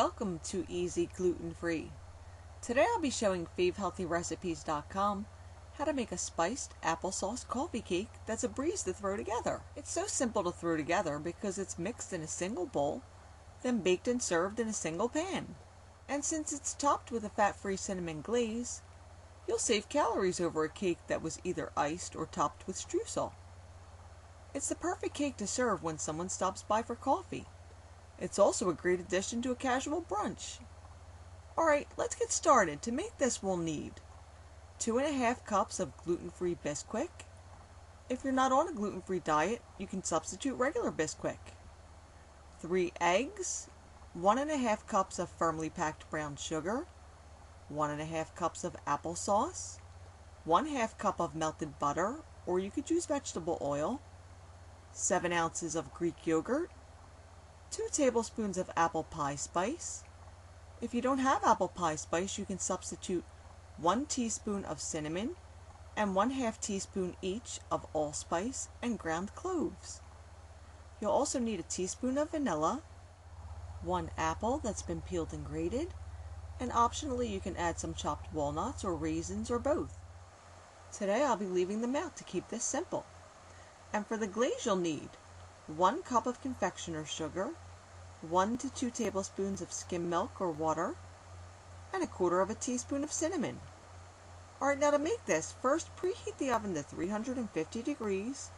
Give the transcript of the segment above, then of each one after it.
Welcome to EZGlutenFree. Today I'll be showing FaveHealthyRecipes.com how to make a spiced applesauce coffee cake that's a breeze to throw together. It's so simple to throw together because it's mixed in a single bowl, then baked and served in a single pan. And since it's topped with a fat-free cinnamon glaze, you'll save calories over a cake that was either iced or topped with streusel. It's the perfect cake to serve when someone stops by for coffee. It's also a great addition to a casual brunch. Alright, let's get started. To make this, we'll need 2½ cups of gluten-free Bisquick. If you're not on a gluten-free diet, you can substitute regular Bisquick. 3 eggs, 1½ cups of firmly packed brown sugar, 1½ cups of applesauce, 1/2 cup of melted butter, or you could use vegetable oil, 7 ounces of Greek yogurt, 2 tablespoons of apple pie spice. If you don't have apple pie spice, you can substitute 1 teaspoon of cinnamon and 1/2 teaspoon each of allspice and ground cloves. You'll also need a teaspoon of vanilla, 1 apple that's been peeled and grated, and optionally you can add some chopped walnuts or raisins or both. Today I'll be leaving them out to keep this simple. And for the glaze you'll need 1 cup of confectioner's sugar, 1 to 2 tablespoons of skim milk or water, and 1/4 teaspoon of cinnamon. Alright, now to make this, first preheat the oven to 350 degrees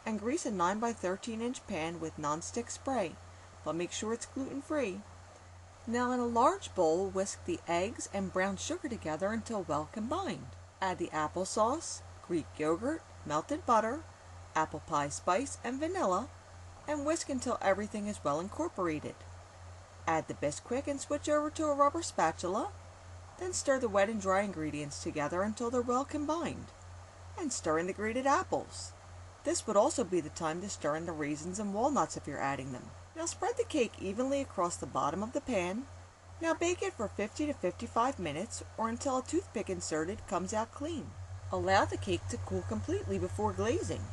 and grease a 9 by 13 inch pan with non-stick spray, but make sure it's gluten-free. Now in a large bowl, whisk the eggs and brown sugar together until well combined. Add the applesauce, Greek yogurt, melted butter, apple pie spice, and vanilla, and whisk until everything is well incorporated. Add the Bisquick and switch over to a rubber spatula, then stir the wet and dry ingredients together until they're well combined, and stir in the grated apples. This would also be the time to stir in the raisins and walnuts if you're adding them. Now spread the cake evenly across the bottom of the pan. Now bake it for 50 to 55 minutes or until a toothpick inserted comes out clean. Allow the cake to cool completely before glazing.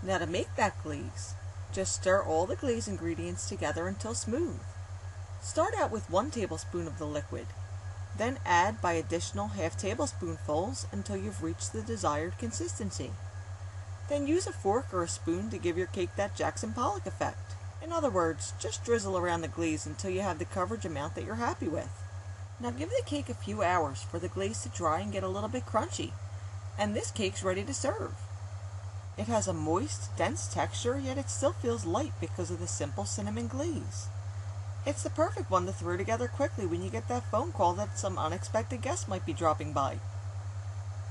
Now to make that glaze, just stir all the glaze ingredients together until smooth. Start out with 1 tablespoon of the liquid, then add by additional half tablespoonfuls until you've reached the desired consistency. Then use a fork or a spoon to give your cake that Jackson Pollock effect. In other words, just drizzle around the glaze until you have the coverage amount that you're happy with. Now give the cake a few hours for the glaze to dry and get a little bit crunchy, and this cake's ready to serve. It has a moist, dense texture, yet it still feels light because of the simple cinnamon glaze. It's the perfect one to throw together quickly when you get that phone call that some unexpected guest might be dropping by.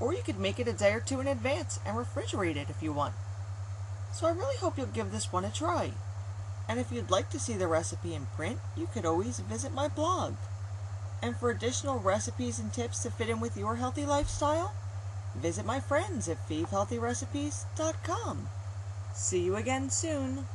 Or you could make it a day or two in advance and refrigerate it if you want. So I really hope you'll give this one a try. And if you'd like to see the recipe in print, you could always visit my blog. And for additional recipes and tips to fit in with your healthy lifestyle, visit my friends at FaveHealthyRecipes.com. See you again soon.